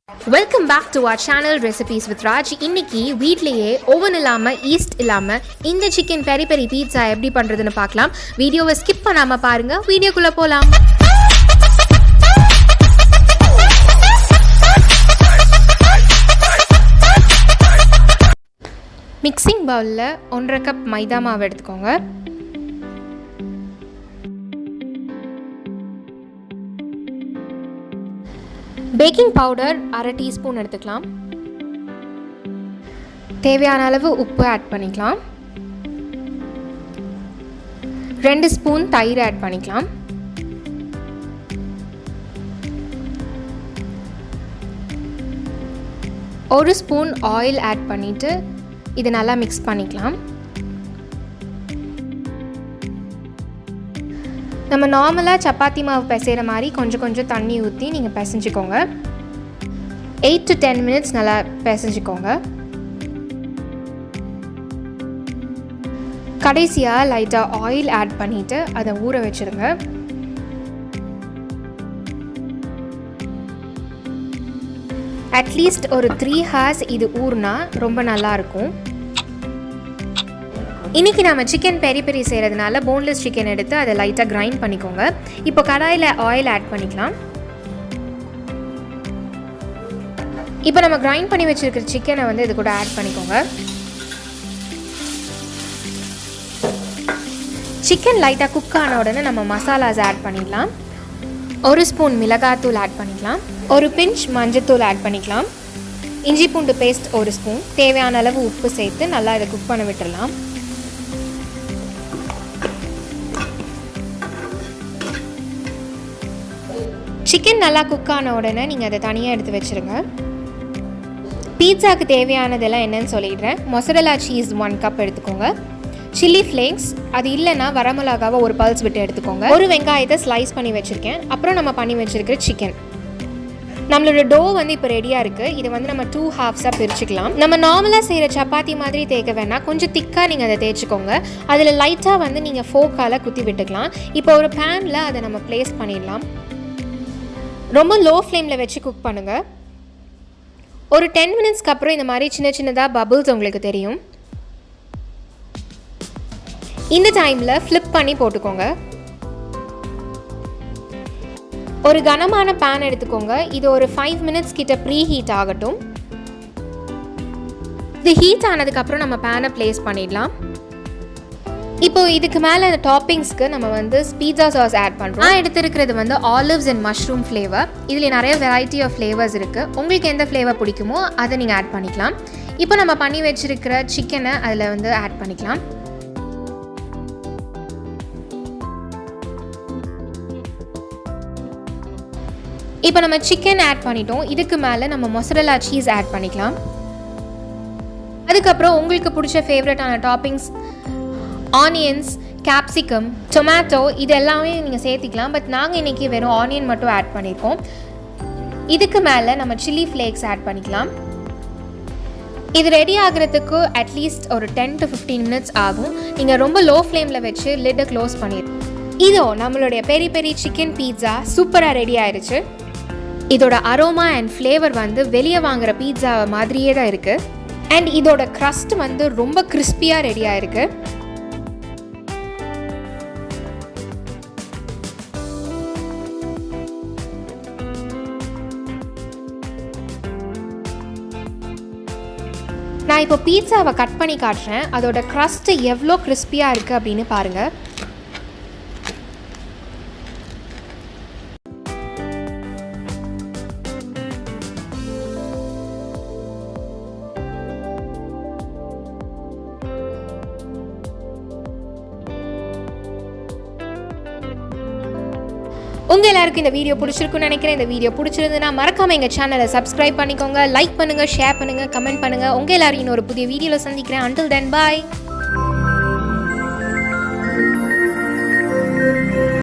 Welcome back to our channel Recipes with Raj. இன்னைக்கு வீட்லயே oven இல்லாம ஈஸ்ட் இல்லாம இந்த சிக்கன் பெரி பெரி பீட்சா எப்படி பண்றதுன்னு பார்க்கலாம். வீடியோவை ஸ்கிப் பண்ணாம பாருங்க. வீடியோக்குள்ள போலாம். மிக்சிங் பவுல்ல 1.5 கப் மைதா மாவு எடுத்துக்கோங்க. பேக்கிங் பவுடர் 1/2 டீஸ்பூன் எடுத்துக்கலாம். தேவையான அளவு உப்பு ஆட் பண்ணிக்கலாம். 2 ஸ்பூன் தயிர் ஆட் பண்ணிக்கலாம். ஒரு ஸ்பூன் ஆயில் ஆட் பண்ணிட்டு இது நல்லா மிக்ஸ் பண்ணிக்கலாம். நம்ம நார்மலாக சப்பாத்தி மாவு பிசைகிற மாதிரி கொஞ்சம் கொஞ்சம் தண்ணி ஊற்றி நீங்கள் பிசைஞ்சிக்கோங்க. 8 to 10 மினிட்ஸ் நல்லா பிசைஞ்சிக்கோங்க. கடைசியாக லைட்டாக ஆயில் ஆட் பண்ணிவிட்டு அதை ஊற வச்சுருங்க. அட்லீஸ்ட் ஒரு 3 hours இது ஊறுனா ரொம்ப நல்லாயிருக்கும். இன்றைக்கி நம்ம சிக்கன் பெரி பெரி செய்கிறதுனால போன்லெஸ் சிக்கன் எடுத்து அதை லைட்டாக கிரைண்ட் பண்ணிக்கோங்க. இப்போ கடாயில் ஆயில் ஆட் பண்ணிக்கலாம். இப்போ நம்ம கிரைண்ட் பண்ணி வச்சுருக்கிற சிக்கனை வந்து இது கூட ஆட் பண்ணிக்கோங்க. சிக்கன் லைட்டாக குக் ஆன உடனே நம்ம மசாலாஸ் ஆட் பண்ணிடலாம். 1 ஸ்பூன் மிளகாத்தூள் ஆட் பண்ணிக்கலாம். ஒரு பிஞ்ச் மஞ்சத்தூள் ஆட் பண்ணிக்கலாம். இஞ்சி பூண்டு பேஸ்ட் 1 ஸ்பூன். தேவையான அளவு உப்பு சேர்த்து நல்லா இதை குக் பண்ண விட்டுடலாம். சிக்கன் நல்லா குக் ஆன உடனே நீங்கள் அதை தனியாக எடுத்து வச்சுருங்க. பீட்சாவுக்கு தேவையானதெல்லாம் என்னன்னு சொல்லிடுறேன். மொசரெல்லா சீஸ் 1 கப் எடுத்துக்கோங்க. சில்லி ஃப்ளேக்ஸ், அது இல்லைன்னா வரமிளகாவை ஒரு பல்ஸ் விட்டு எடுத்துக்கோங்க. ஒரு வெங்காயத்தை ஸ்லைஸ் பண்ணி வச்சுருக்கேன். அப்புறம் நம்ம பண்ணி வச்சுருக்கிற சிக்கன். நம்மளோட டோ வந்து இப்போ ரெடியாக இருக்குது. இதை வந்து நம்ம 2 halves-ஆக பிரிச்சுக்கலாம். நம்ம நார்மலாக செய்கிற சப்பாத்தி மாதிரி தேய்க்க வேணாம், கொஞ்சம் திக்காக நீங்கள் அதை தேய்ச்சிக்கோங்க. அதில் லைட்டாக வந்து நீங்கள் ஃபோக்கால் குத்தி விட்டுக்கலாம். இப்போ ஒரு பேனில் அதை நம்ம ப்ளேஸ் பண்ணிடலாம். ரொம்ப லோ ஃப்ளேமில் வச்சு குக் பண்ணுங்கள். ஒரு 10 மினிட்ஸ்க்கு அப்புறம் இந்த மாதிரி சின்ன சின்னதாக பபிள்ஸ் உங்களுக்கு தெரியும். இந்த டைமில் ஃப்ளிப் பண்ணி போட்டுக்கோங்க. ஒரு கனமான பேன் எடுத்துக்கோங்க. இது ஒரு 5 மினிட்ஸ் கிட்ட ப்ரீ ஹீட் ஆகட்டும். இது ஹீட் ஆனதுக்கப்புறம் நம்ம பேனை ப்ளேஸ் பண்ணிடலாம். இப்போ இதுக்கு மேலே அந்த டாப்பிங்ஸ்க்கு நம்ம வந்து பீட்சா சாஸ் ஆட் பண்ணுறோம். நான் எடுத்துருக்கிறது வந்து ஆலிவ்ஸ் அண்ட் மஷ்ரூம் ஃப்ளேவர். இதில் நிறைய வெரைட்டி ஆஃப் ஃப்ளேவர்ஸ் இருக்குது. உங்களுக்கு எந்த ஃப்ளேவர் பிடிக்குமோ அதை நீங்கள் ஆட் பண்ணிக்கலாம். இப்போ நம்ம பண்ணி வச்சுருக்கிற சிக்கனை அதில் வந்து ஆட் பண்ணிக்கலாம். இப்போ நம்ம சிக்கன் ஆட் பண்ணிட்டோம். இதுக்கு மேலே நம்ம மொசரெல்லா சீஸ் ஆட் பண்ணிக்கலாம். அதுக்கப்புறம் உங்களுக்கு பிடிச்ச ஃபேவரட்டான டாப்பிங்ஸ் ஆனியன்ஸ், கேப்சிகம், டொமேட்டோ இது எல்லாமே நீங்கள் சேர்த்திக்கலாம். பட் நாங்கள் இன்றைக்கி வெறும் ஆனியன் மட்டும் ஆட் பண்ணியிருக்கோம். இதுக்கு மேலே நம்ம சில்லி ஃப்ளேக்ஸ் ஆட் பண்ணிக்கலாம். இது ரெடி ஆகிறதுக்கு அட்லீஸ்ட் ஒரு 10 to 15 மினிட்ஸ் ஆகும். நீங்கள் ரொம்ப லோ ஃப்ளேமில் வச்சு லிட்டை க்ளோஸ் பண்ணிடுங்க. இதோ நம்மளுடைய பெரி பெரி சிக்கன் பீட்சா சூப்பராக ரெடி ஆயிடுச்சு. இதோட அரோமா அண்ட் ஃப்ளேவர் வந்து வெளியே வாங்குகிற பீட்சா மாதிரியே தான் இருக்குது. அண்ட் இதோட க்ரஸ்ட் வந்து ரொம்ப கிறிஸ்பியாக ரெடி ஆயிருக்கு. நான் இப்போ பீட்சாவை கட் பண்ணி காட்டுறேன். அதோட க்ரஸ்ட்டு எவ்வளோ கிறிஸ்பியாக இருக்குது அப்படின்னு பாருங்கள். உங்கள் எல்லாருக்கும் இந்த வீடியோ பிடிச்சிருக்குன்னு நினைக்கிறேன். இந்த வீடியோ பிடிச்சிருந்துன்னா மறக்காமல் எங்கள் சேனலை சப்ஸ்கிரைப் பண்ணிக்கோங்க. லைக் பண்ணுங்கள், ஷேர் பண்ணுங்கள், கமெண்ட் பண்ணுங்கள். உங்கள் எல்லாரும் இன்னொரு புதிய வீடியோவில் சந்திக்கிறேன். Until then, bye.